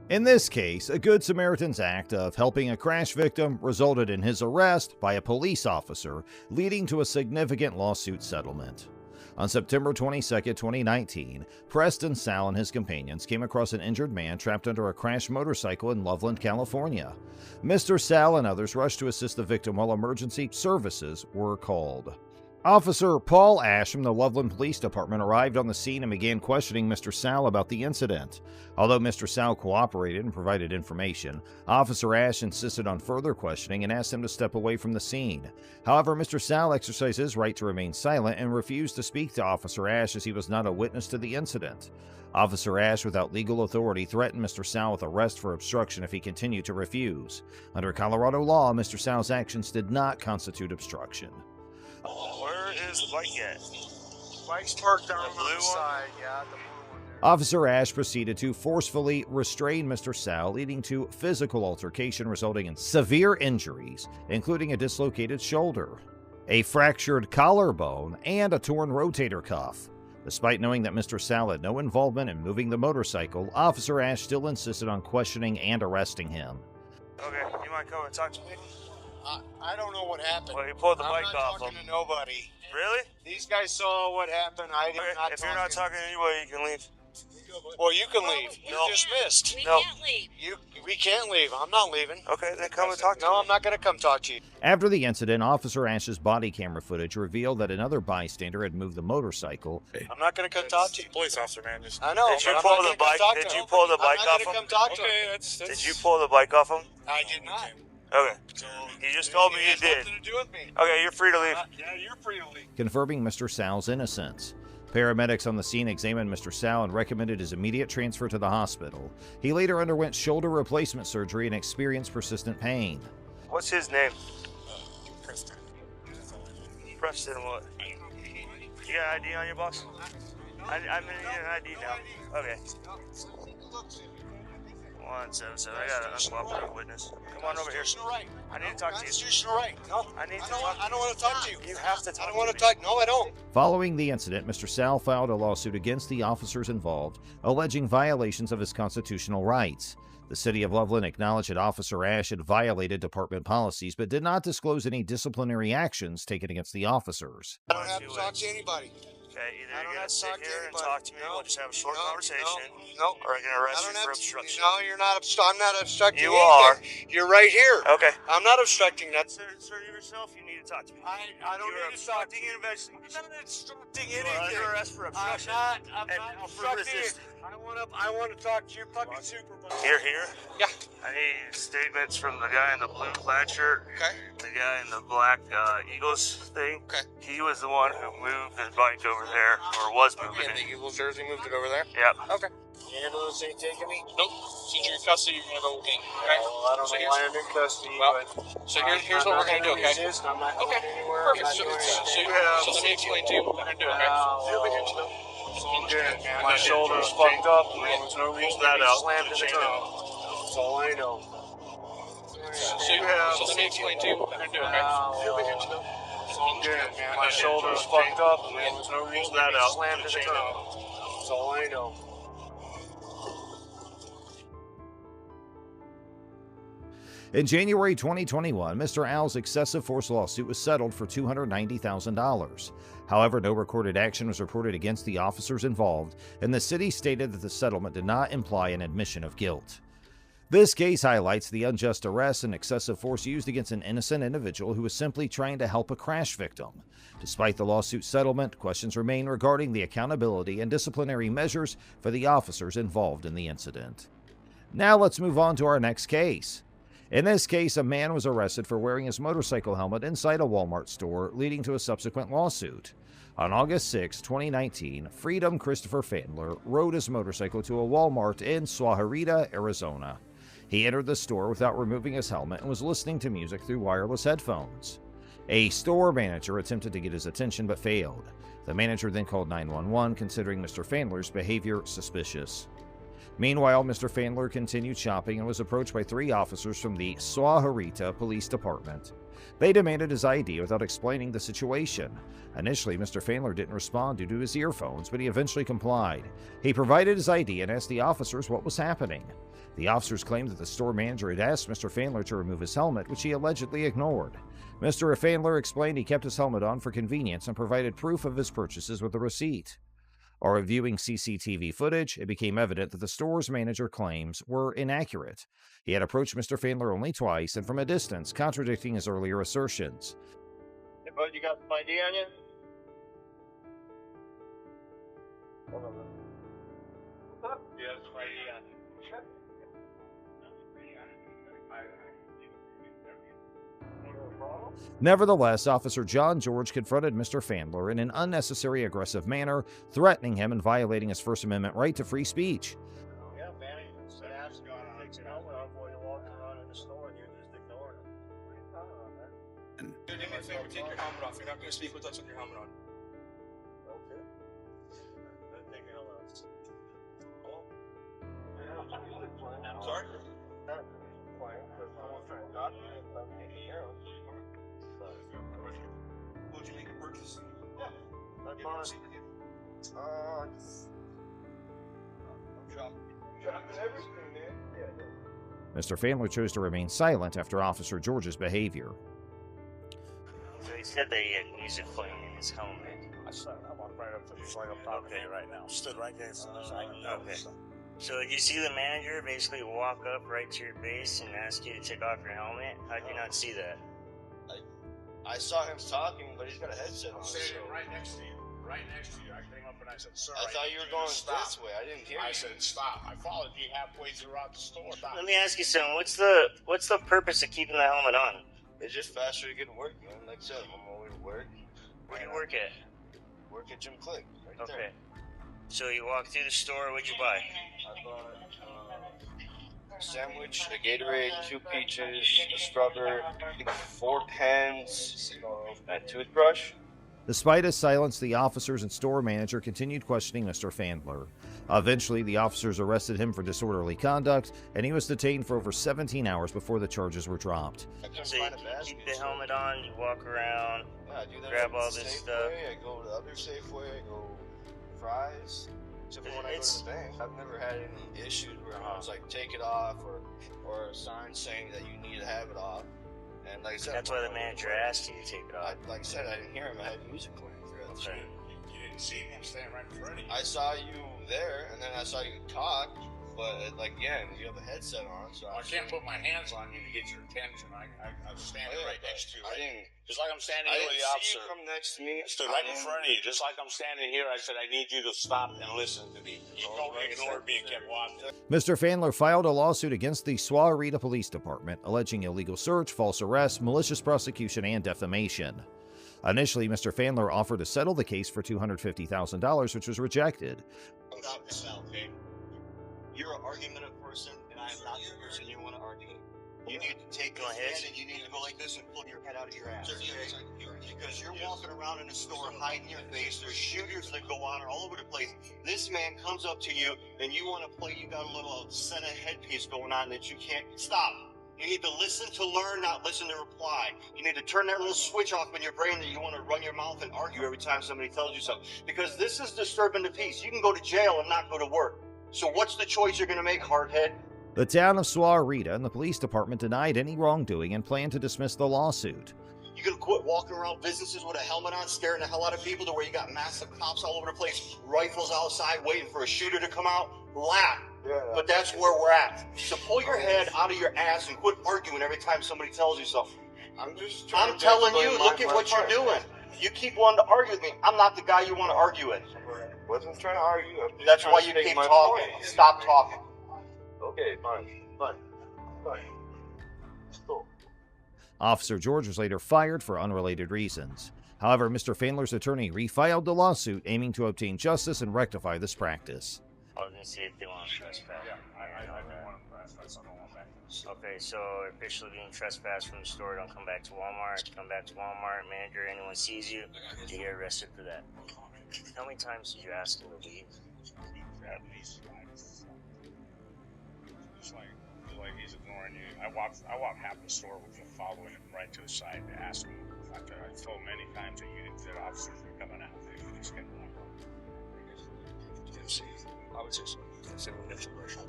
In this case, a Good Samaritan's act of helping a crash victim resulted in his arrest by a police officer, leading to a significant lawsuit settlement. On September 22, 2019, Preston Sal and his companions came across an injured man trapped under a crashed motorcycle in Loveland, California. Mr. Sal and others rushed to assist the victim while emergency services were called. Officer Paul Ash from the Loveland Police Department arrived on the scene and began questioning Mr. Sal about the incident. Although Mr. Sal cooperated and provided information, Officer Ash insisted on further questioning and asked him to step away from the scene. However, Mr. Sal exercised his right to remain silent and refused to speak to Officer Ash as he was not a witness to the incident. Officer Ash, without legal authority, threatened Mr. Sal with arrest for obstruction if he continued to refuse. Under Colorado law, Mr. Sal's actions did not constitute obstruction. Where is the bike at? Bike's parked down The on blue the one? side. Yeah, the blue one there. Officer Ash proceeded to forcefully restrain Mr. Sal, leading to physical altercation resulting in severe injuries, including a dislocated shoulder, a fractured collarbone, and a torn rotator cuff. Despite knowing that Mr. Sal had no involvement in moving the motorcycle, Officer Ash still insisted on questioning and arresting him. Okay, you might come and talk to me? I don't know what happened. Well, you pulled the I'm bike not off talking him. to nobody. Really? These guys saw what happened. I did Okay, not if you're not talking to anybody, you can leave. Well, you can leave. No. You're dismissed. No. Can't leave. We can't leave. I'm not leaving. Okay, then come and talk to No, me. I'm not going to come talk to you. After the incident, Officer Ash's body camera footage revealed that another bystander had moved the motorcycle. I'm not going to come talk to you. Police officer, man. Just... I know. Did you but I'm pull not the gonna come bike? talk Did to you him. pull the bike I'm not off gonna him? come talk to him. that's... Did you pull the bike off him? I did not. Okay. You just told me you It has did. nothing to do with me. Okay, you're free to leave. Yeah, you're free to leave. Confirming Mr. Sal's innocence. Paramedics on the scene examined Mr. Sal and recommended his immediate transfer to the hospital. He later underwent shoulder replacement surgery and experienced persistent pain. What's his name? Preston. Preston what? You got an ID on your box? I'm gonna need an ID now. Okay. 177. I got an uncooperative witness. Come on over here. Constitutional right. I need to talk to you. Constitutional right. No, I need to I don't want to talk to you. You have to talk I don't want to to talk. No, I don't. Following the incident, Mr. Sal filed a lawsuit against the officers involved, alleging violations of his constitutional rights. The city of Loveland acknowledged that Officer Ash had violated department policies, but did not disclose any disciplinary actions taken against the officers. I don't have to talk to anybody. Okay, either I don't you're have gonna to sit talk to here and anybody. talk to me, No, we'll just have a short no, conversation, No. or I'm gonna arrest I you don't for have to. obstruction. No, you're not. I'm not obstructing. You anything. are. You're right here. Okay. I'm not obstructing that. Sir, yourself, you need to talk to me. I don't You're need to talk. obstructing an investigation. I'm not obstructing You are anything. under arrest for obstruction. I'm and not for obstructing. resisting. I want to talk to your fucking supervisor. Here. Yeah. I need statements from the guy in the blue plaid shirt, Okay. the guy in the black Eagles thing. Okay. He was the one who moved his bike over there, or was moving And it. the Eagles jersey moved it over there. Yep. Okay. Ambulance ain't taking me. Nope. Since you're in custody, you're gonna go with me. Okay. Well, I don't So know here's- why I'm in custody, Well, but So here's what we're gonna do, okay? I'm not going Okay. anywhere. Perfect. I'm So, not doing so, anything. so let me explain to you what we're gonna do, okay? You'll be here to know. I'm good, man. My shoulder's fucked up. There's no reason to be slammed in the ground. That's all I know. So let me explain to you what we're gonna do, okay? You'll be here to know. I'm good, man. My shoulder's fucked up. There's no reason to be slammed in the ground. That's all I know. In January 2021, Mr. Al's excessive force lawsuit was settled for $290,000. However, no recorded action was reported against the officers involved, and the city stated that the settlement did not imply an admission of guilt. This case highlights the unjust arrest and excessive force used against an innocent individual who was simply trying to help a crash victim. Despite the lawsuit settlement, questions remain regarding the accountability and disciplinary measures for the officers involved in the incident. Now let's move on to our next case. In this case, a man was arrested for wearing his motorcycle helmet inside a Walmart store, leading to a subsequent lawsuit. On August 6, 2019, Freedom Christopher Fandler rode his motorcycle to a Walmart in Suaharita, Arizona. He entered the store without removing his helmet and was listening to music through wireless headphones. A store manager attempted to get his attention but failed. The manager then called 911, considering Mr. Fandler's behavior suspicious. Meanwhile, Mr. Fandler continued shopping and was approached by 3 officers from the Suaharita Police Department. They demanded his ID without explaining the situation. Initially, Mr. Fandler didn't respond due to his earphones, but he eventually complied. He provided his ID and asked the officers what was happening. The officers claimed that the store manager had asked Mr. Fandler to remove his helmet, which he allegedly ignored. Mr. Fandler explained he kept his helmet on for convenience and provided proof of his purchases with a receipt. While reviewing CCTV footage, it became evident that the store's manager claims were inaccurate. He had approached Mr. Fandler only twice and from a distance, contradicting his earlier assertions. Hey, bud, you got some ID on you? Hold on. What's up? You have some ID on you. Nevertheless, Officer John George confronted Mr. Fandler in an unnecessary aggressive manner, threatening him and violating his First Amendment right to free speech. Yeah, man, he said ask God takes your helmet off while you're walking around in the store and you're just ignoring him. What are you talking about, man? Do me a favor, take your helmet off. You're not going to speak with us with your helmet on. Okay. Take your helmet off. Hello? Sorry? Would you make a purchase? Yeah, that's fine. I'm dropping everything, man. Yeah. Mr. Fandler chose to remain silent after Officer George's behavior. So he said that he had music playing in his helmet. I walked right up to you, like I'm talking to you right now. Stood right there, so I can know. Okay. So did you see the manager basically walk up right to your base and ask you to take off your helmet? How did you not see that? I saw him talking, but he's got a headset on. I'm standing right next to you. Right next to you. I came up and I said, sir, I thought you were going this way. I didn't hear I you. said, stop. I followed you halfway throughout the store. Stop. Let me ask you something. What's the purpose of keeping the helmet on? It's just faster to get to work, man. Like I said, I'm on my way to work. Where do you work at? Work at Jim Click. Right Okay. there. So you walk through the store. What'd you buy? I bought a sandwich, a Gatorade, 2 peaches, a scrubber, 4 pens, and a toothbrush. Despite his silence, the officers and store manager continued questioning Mr. Fandler. Eventually, the officers arrested him for disorderly conduct, and he was detained for over 17 hours before the charges were dropped. I couldn't So you find a basket. keep the helmet on. You walk around. Yeah, I do that grab at all the this Safeway, stuff. I go to the other Safeway, I go Fry's. Except for when I go to the bank. I've never had any issues where I was like, take it off, or a sign saying that you need to have it off. And like I said, That's why the manager asked you to take it off. Like I said, I didn't hear him. I had music playing throughout the Okay. street. You didn't see me. I'm standing right in front of you. I saw you there, and then I saw you talk, but like again, you have a headset on, so I can't put my hands on you to get your attention. I'm standing Yeah, right next to you. I didn't. Just like I'm standing I here with didn't the see officer. you come next to me. I stood right in front of you, just like I'm standing here. I said, I need you to stop and listen to me. You don't ignore me and kept walking. Mr. Fandler filed a lawsuit against the Sahuarita Police Department, alleging illegal search, false arrest, malicious prosecution, and defamation. Initially, Mr. Fandler offered to settle the case for $250,000, which was rejected. Stop this now, okay? You're an argumentative person, and I am not the person you want to argue with. You need to take Go a ahead. stand and you need to go like this and pull your head out of your ass, okay? Because you're walking around in the store hiding your face. There's shooters that go on all over the place. This man comes up to you and you want to play. You got a little Senna headpiece going on that you can't stop. You need to listen to learn, not listen to reply. You need to turn that little switch off in your brain that you want to run your mouth and argue every time somebody tells you something. Because this is disturbing the peace. You can go to jail and not go to work. So what's the choice you're going to make, hardhead? The town of Sahuarita and the police department denied any wrongdoing and planned to dismiss the lawsuit. You gonna quit walking around businesses with a helmet on, scaring the hell out of people to where you got massive cops all over the place, rifles outside waiting for a shooter to come out? Laugh. But that's where we're at. So pull your head out of your ass and quit arguing every time somebody tells you something. I'm just trying I'm to telling explain you, my look at what you're part. doing. You keep wanting to argue with me. I'm not the guy you want to argue with. Wasn't trying to argue. I'm just That's trying why to you state keep my talking. point. Stop talking. Okay, fine. Cool. Officer George was later fired for unrelated reasons. However, Mr. Fandler's attorney refiled the lawsuit, aiming to obtain justice and rectify this practice. I was gonna see if they want to trespass. Yeah, I don't want to press. That's not all back. Okay, so officially being trespassed from the store, don't come back to Walmart. Come back to Walmart, manager, anyone sees you, you get arrested for that. How many times did you ask him to leave? At least 5. Just like he's ignoring you. I walk half the store with you, following him right to the side to ask him. I told him many times that that officers were coming out. They just kept walking. I would say so. It's in the situation.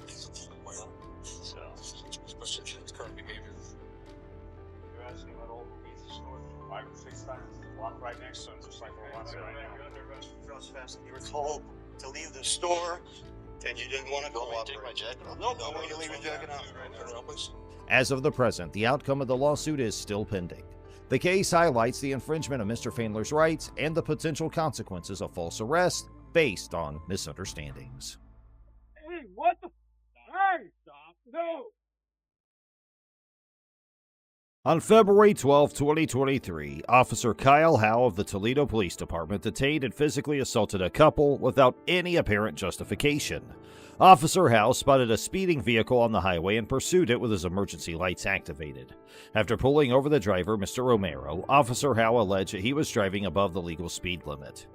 Why not? So, Especially its current behavior. You're asking about all the pizza stores 5 or 6 times. Walk right next to them, just like we're watching right now. You were told to leave the store, and you didn't want to go up. Take my jacket off. No, I want you to leave your jacket off. As of the present, the outcome of the lawsuit is still pending. The case highlights the infringement of Mr. Fandler's rights and the potential consequences of false arrest based on misunderstandings. Hey, what the? Hey, stop! No! On February 12, 2023, Officer Kyle Howe of the Toledo Police Department detained and physically assaulted a couple without any apparent justification. Officer Howe spotted a speeding vehicle on the highway and pursued it with his emergency lights activated. After pulling over the driver, Mr. Romero, Officer Howe alleged that he was driving above the legal speed limit.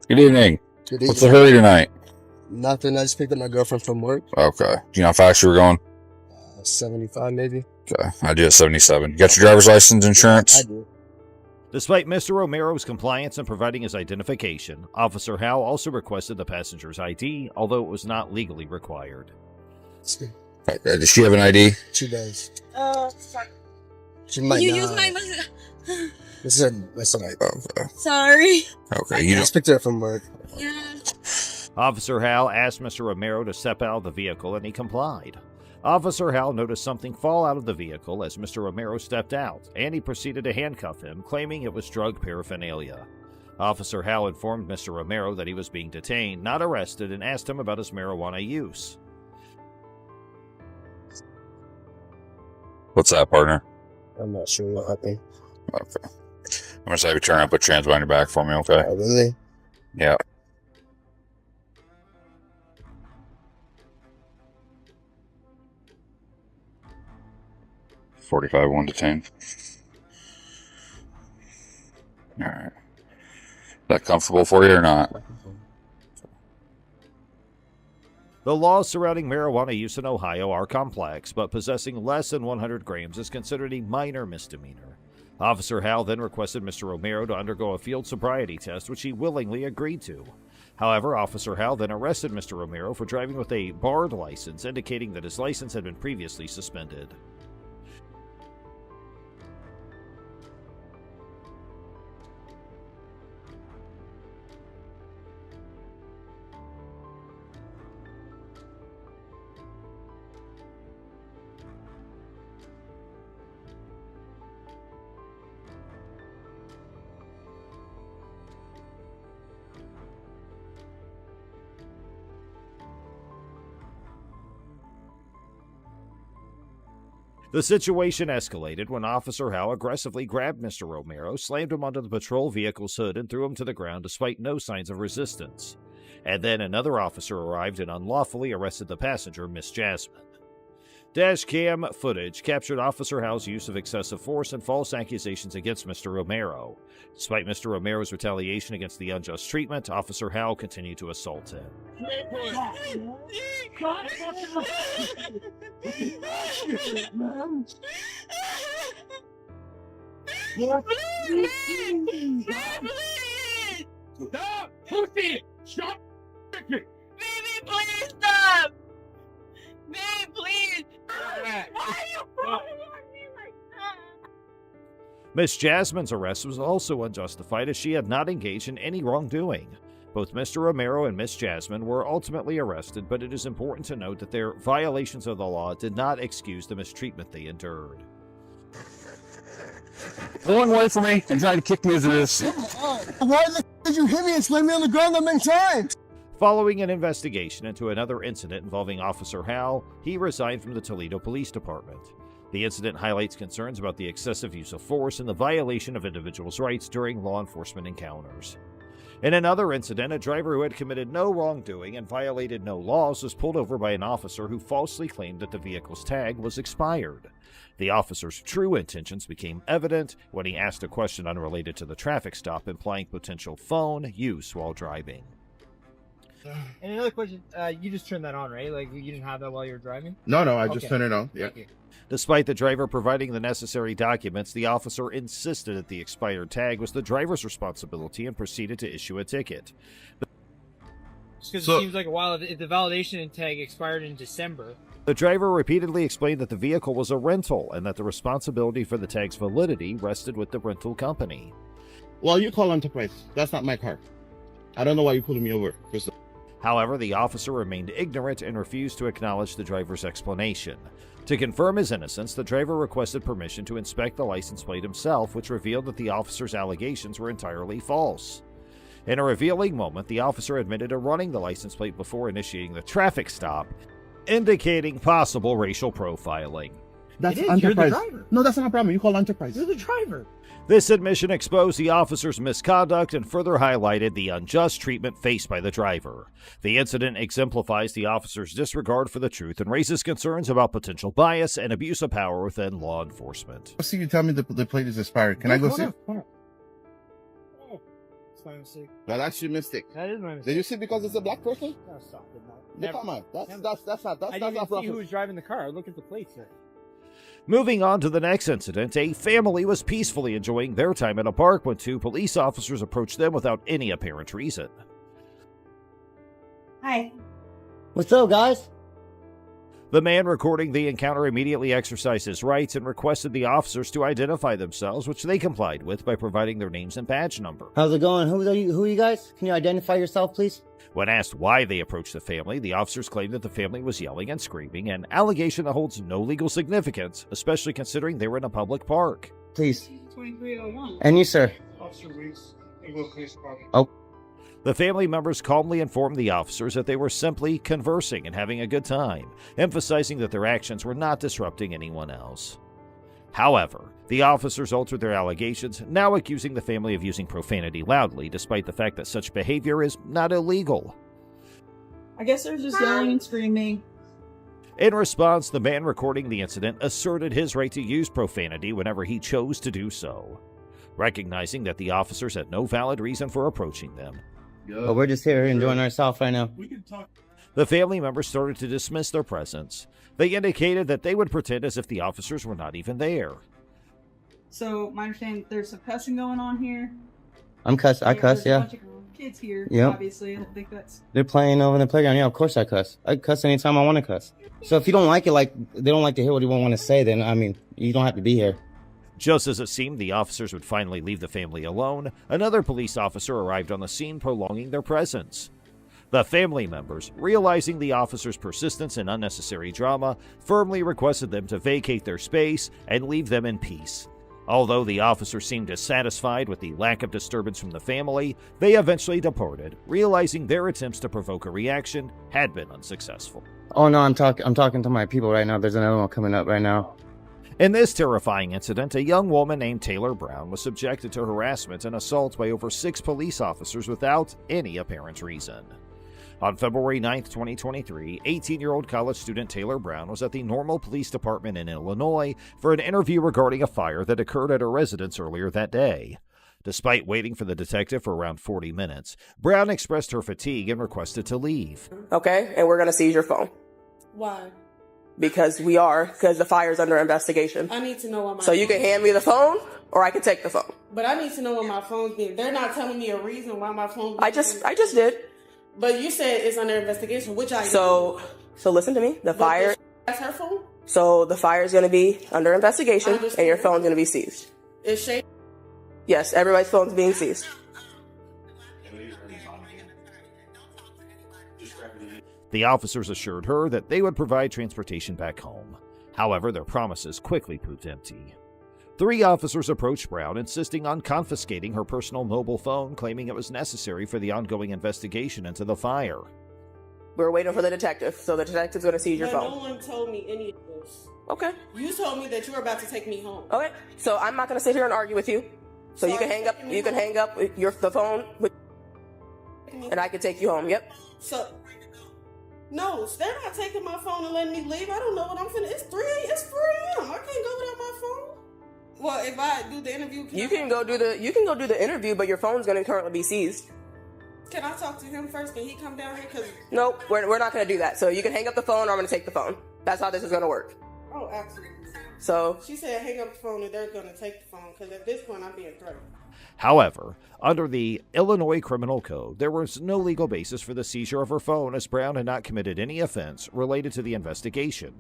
Good evening. Good What's the evening. hurry tonight? Nothing. I just picked up my girlfriend from work. Okay. Do you know how fast you were going? 75 maybe. Okay. I do at 77. You got your driver's license, insurance? I do. Despite Mr. Romero's compliance in providing his identification, Officer Howe also requested the passenger's ID, although it was not legally required. Does she have an ID? She does. Sorry. She might You not. use my message. This is listen. Okay. Sorry. Okay. You I just picked her up from work. Yeah. Officer Howe asked Mr. Romero to step out of the vehicle, and he complied. Officer Howe noticed something fall out of the vehicle as Mr. Romero stepped out, and he proceeded to handcuff him, claiming it was drug paraphernalia. Officer Howe informed Mr. Romero that he was being detained, not arrested, and asked him about his marijuana use. What's that, partner? I'm not sure what happened. Okay. I'm going to have you turn and put your hands behind your back for me, okay? Oh, really? Yeah. $45 detained. All right. Is that comfortable for you or not? The laws surrounding marijuana use in Ohio are complex, but possessing less than 100 grams is considered a minor misdemeanor. Officer Howe then requested Mr. Romero to undergo a field sobriety test, which he willingly agreed to. However, Officer Howe then arrested Mr. Romero for driving with a barred license, indicating that his license had been previously suspended. The situation escalated when Officer Howe aggressively grabbed Mr. Romero, slammed him onto the patrol vehicle's hood, and threw him to the ground despite no signs of resistance. And then another officer arrived and unlawfully arrested the passenger, Miss Jasmine. Dash cam footage captured Officer Howe's use of excessive force and false accusations against Mr. Romero. Despite Mr. Romero's retaliation against the unjust treatment, Officer Howe continued to assault him. Stop! Pussy! Stop! Baby, please stop! Babe, please! Why are you pulling on me like that? Miss Jasmine's arrest was also unjustified as she had not engaged in any wrongdoing. Both Mr. Romero and Miss Jasmine were ultimately arrested, but it is important to note that their violations of the law did not excuse the mistreatment they endured. Pulling away from me and trying to kick me into this. Why did you hit me and slam me on the ground that many times? Following an investigation into another incident involving Officer Howe, he resigned from the Toledo Police Department. The incident highlights concerns about the excessive use of force and the violation of individuals' rights during law enforcement encounters. In another incident, a driver who had committed no wrongdoing and violated no laws was pulled over by an officer who falsely claimed that the vehicle's tag was expired. The officer's true intentions became evident when he asked a question unrelated to the traffic stop, implying potential phone use while driving. And another question, you just turned that on, right? Like, you didn't have that while you were driving? No, I just turned it on. Yeah. Despite the driver providing the necessary documents, the officer insisted that the expired tag was the driver's responsibility and proceeded to issue a ticket. Because it seems like a while. If the validation tag expired in December. The driver repeatedly explained that the vehicle was a rental and that the responsibility for the tag's validity rested with the rental company. Well, you call Enterprise. That's not my car. I don't know why you're pulling me over. However, the officer remained ignorant and refused to acknowledge the driver's explanation. To confirm his innocence, the driver requested permission to inspect the license plate himself, which revealed that the officer's allegations were entirely false. In a revealing moment, the officer admitted to running the license plate before initiating the traffic stop, indicating possible racial profiling. That's Enterprise. You're the driver. No, that's not a problem. You call Enterprise. You're the driver. This admission exposed the officer's misconduct and further highlighted the unjust treatment faced by the driver. The incident exemplifies the officer's disregard for the truth and raises concerns about potential bias and abuse of power within law enforcement. I see you tell me the plate is expired. Can I go see? Oh, it's my mistake. Well, that's your mistake. That is my mistake. Did you see because it's a black person? No, stop it. No, come on. That's not I didn't even see who was driving the car. I looked at the plates there. Moving on to the next incident, a family was peacefully enjoying their time at a park when two police officers approached them without any apparent reason. Hi. What's up, guys? The man recording the encounter immediately exercised his rights and requested the officers to identify themselves, which they complied with by providing their names and badge number. How's it going? Who are you guys? Can you identify yourself, please? When asked why they approached the family, the officers claimed that the family was yelling and screaming, an allegation that holds no legal significance, especially considering they were in a public park. Please. 2301. And you, sir? Officer Weeks, England Police Department. Oh. The family members calmly informed the officers that they were simply conversing and having a good time, emphasizing that their actions were not disrupting anyone else. However, the officers altered their allegations, now accusing the family of using profanity loudly, despite the fact that such behavior is not illegal. I guess they're just yelling and screaming. In response, the man recording the incident asserted his right to use profanity whenever he chose to do so. Recognizing that the officers had no valid reason for approaching them, But we're just here enjoying ourselves right now. We can talk. the family members started to dismiss their presence. They indicated that they would pretend as if the officers were not even there. So, my understanding, there's some cussing going on here. I cuss, There's a yeah. bunch of kids here, Yep. obviously. I don't think that's... They're playing over in the playground. Yeah, of course I cuss. I cuss anytime I want to cuss. So if you don't like it, like, they don't like to hear what you want to say, then, I mean, you don't have to be here. Just as it seemed the officers would finally leave the family alone, another police officer arrived on the scene, prolonging their presence. The family members, realizing the officers' persistence in unnecessary drama, firmly requested them to vacate their space and leave them in peace. Although the officers seemed dissatisfied with the lack of disturbance from the family, they eventually departed, realizing their attempts to provoke a reaction had been unsuccessful. Oh, no, I'm talking to my people right now. There's another one coming up right now. In this terrifying incident, a young woman named Taylor Brown was subjected to harassment and assault by over 6 police officers without any apparent reason. On February 9, 2023, 18-year-old college student Taylor Brown was at the Normal Police Department in Illinois for an interview regarding a fire that occurred at her residence earlier that day. Despite waiting for the detective for around 40 minutes, Brown expressed her fatigue and requested to leave. Okay, and we're going to seize your phone. Why? Because the fire's under investigation. I need to know what my... So you can hand me the phone, or I can take the phone. But I need to know what my phone's being... They're not telling me a reason why my phone's... I just did. But you said it's under investigation, which I... So listen to me. The fire... That's her phone? So the fire's going to be under investigation, and your phone's going to be seized. Is Shay... Yes, everybody's phone's being seized. The officers assured her that they would provide transportation back home. However, their promises quickly proved empty. 3 officers approached Brown, insisting on confiscating her personal mobile phone, claiming it was necessary for the ongoing investigation into the fire. We're waiting for the detective, so the detective's going to seize your phone. No one told me any of this. Okay. You told me that you were about to take me home. Okay. So I'm not going to sit here and argue with you. So you can hang up. You can hang up the phone, and I can take you home. Yep. So. No, they're not taking my phone and letting me leave. I don't know what I'm finna. It's 3 a.m. I can't go without my phone. Well, if I do the interview, you can go do the interview, but your phone's going to currently be seized. Can I talk to him first? Can he come down here? Nope, we're not going to do that. So you can hang up the phone, or I'm going to take the phone. That's how this is going to work. Oh, absolutely. So she said hang up the phone and they're going to take the phone because at this point I'm being threatened. However, under the Illinois Criminal Code, there was no legal basis for the seizure of her phone as Brown had not committed any offense related to the investigation.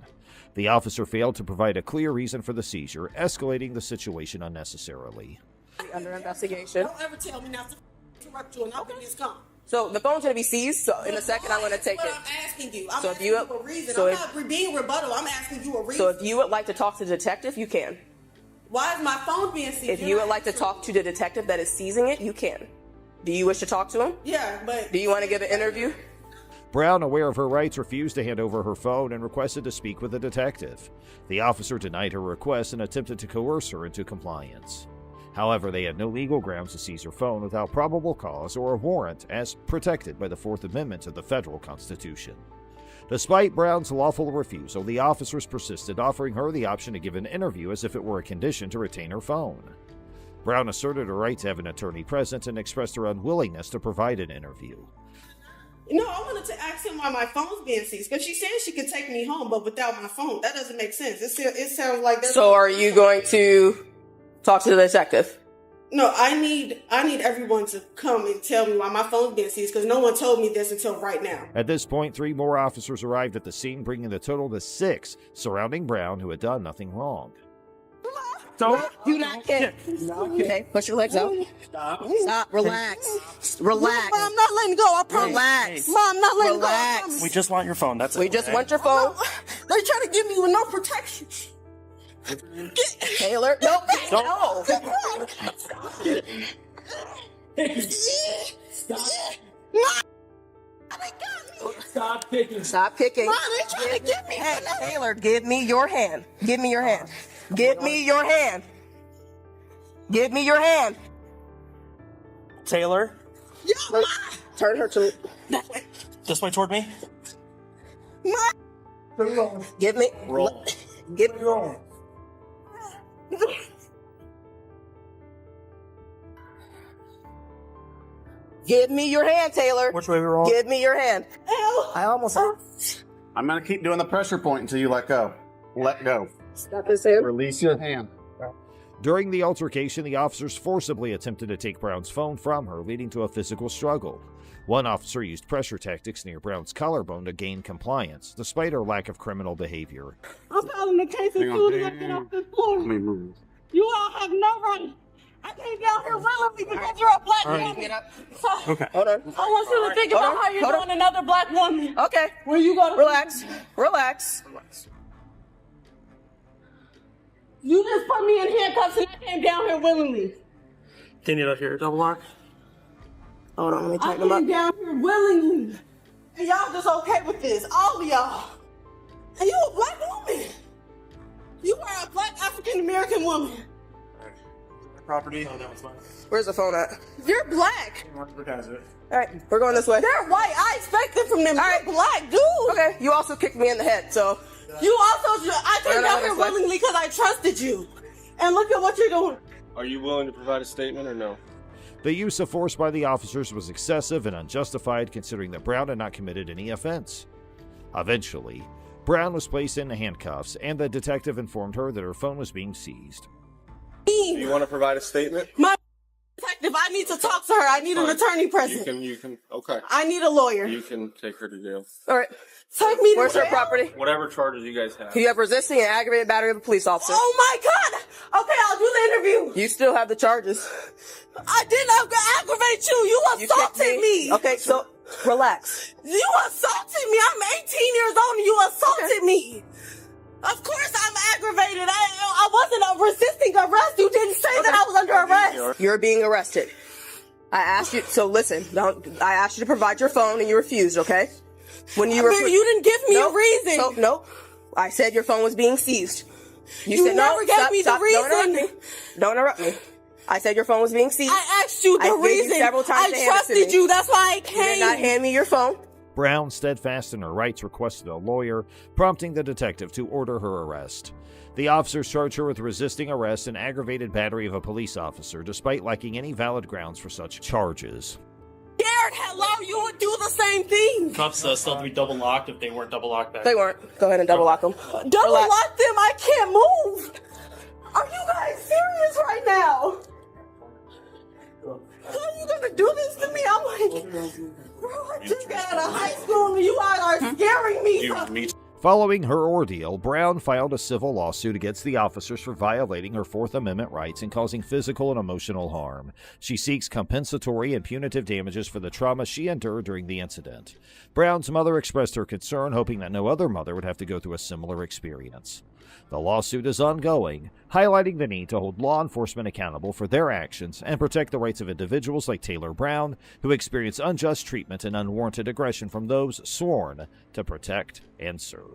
The officer failed to provide a clear reason for the seizure, escalating the situation unnecessarily. Under investigation. Don't ever tell me not to interrupt you and open this come. So the phone's going to be seized. So in a second, I'm going to take it. I'm asking you. I'm So if asking you- you a reason. so I'm if- not being rebuttal. I'm asking you a reason. So if you would like to talk to the detective, you can. Why is my phone being seized? If you would like to talk to the detective that is seizing it, you can. Do you wish to talk to him? Yeah, but... Do you want to give an interview? Brown, aware of her rights, refused to hand over her phone and requested to speak with the detective. The officer denied her request and attempted to coerce her into compliance. However, they had no legal grounds to seize her phone without probable cause or a warrant, as protected by the Fourth Amendment of the federal Constitution. Despite Brown's lawful refusal, the officers persisted, offering her the option to give an interview as if it were a condition to retain her phone. Brown asserted her right to have an attorney present and expressed her unwillingness to provide an interview. No, I wanted to ask him why my phone's being seized. Because she said she could take me home, but without my phone. That doesn't make sense. It sounds like... So are you going to talk to the detective? No, I need everyone to come and tell me why my phone's being seized, because no one told me this until right now. At this point, 3 more officers arrived at the scene, bringing the total to 6, surrounding Brown, who had done nothing wrong. Do not kick. Okay, push your legs out. Stop. Relax. Relax. Mom, I'm not letting go. I promise. Relax. Mom, I'm not letting Relax. go. I promise. We just want your phone. That's it. We just want your phone. They try to give me with no protection. Taylor. Nope. No. Stop kicking. Stop kicking. Mom, they trying to get me. Hey, Taylor, give me your hand. Give me your hand. Give me your hand. Give me your hand. Taylor, Turn her to this way toward me. give me. Roll. Give Give me your hand, Taylor. Which way we roll? Give me your hand. I almost. I'm gonna keep doing the pressure point until you let go. Let go. Stop his hand. Release your hand. During the altercation, the officers forcibly attempted to take Brown's phone from her, leading to a physical struggle. One officer used pressure tactics near Brown's collarbone to gain compliance, despite her lack of criminal behavior. I'm filing the case as soon as I get off this floor. Let me move. You all have no right. I came down here willingly because you're a black woman. Get up. Okay. Hold on. I want you to think about how you're doing another black woman. Okay. Where you go to... Relax. Relax. You just put me in handcuffs and I came down here willingly. Do you need to hear double lock? Hold on. Let me I tighten them came up. down here willingly. And y'all just okay with this. All of y'all. And you a black woman. You are a black African American woman. Property. Oh, that was mine. Where's the phone at? You're black. Advertise it. All right. We're going this way. They're white. I expect it from them. You're black, dude. Okay. You also kicked me in the head, so. You also, I came down here willingly because I trusted you. And look at what you're doing. Are you willing to provide a statement or no? The use of force by the officers was excessive and unjustified, considering that Brown had not committed any offense. Eventually, Brown was placed in handcuffs, and the detective informed her that her phone was being seized. Do you want to provide a statement? My detective, I need to talk to her. I need an attorney present. You can, okay. I need a lawyer. You can take her to jail. All right. Take me to Where's her jail? property? Whatever charges you guys have. You have resisting and aggravated battery of a police officer. Oh my God! Okay, I'll do the interview. You still have the charges. I didn't aggravate you. You assaulted me. Okay, so relax. You assaulted me. I'm 18 years old and you assaulted me. Of course I'm aggravated. I wasn't resisting arrest. You didn't say that I was under arrest. You're being arrested. I asked you, so listen, I asked you to provide your phone and you refused, okay? When you you didn't give me a reason. So, no, I said your phone was being seized. You said never gave stop, me stop, the reason. Don't interrupt me. Don't interrupt me. I said your phone was being seized. I asked you the I gave reason. you several times to hand it to trusted me. you. That's why I came. You did not hand me your phone. Brown, steadfast in her rights, requested a lawyer, prompting the detective to order her arrest. The officers charged her with resisting arrest and aggravated battery of a police officer, despite lacking any valid grounds for such charges. Scared, hello, you would do the same thing. Cuffs still have to be double locked if they weren't double locked back. They weren't. Go ahead and double lock them. Double lock them. I can't move. Are you guys serious right now? How are you gonna do this to me? I'm like, bro, I just got out of high school and you are scaring me. Following her ordeal, Brown filed a civil lawsuit against the officers for violating her Fourth Amendment rights and causing physical and emotional harm. She seeks compensatory and punitive damages for the trauma she endured during the incident. Brown's mother expressed her concern, hoping that no other mother would have to go through a similar experience. The lawsuit is ongoing, highlighting the need to hold law enforcement accountable for their actions and protect the rights of individuals like Taylor Brown, who experienced unjust treatment and unwarranted aggression from those sworn to protect and serve.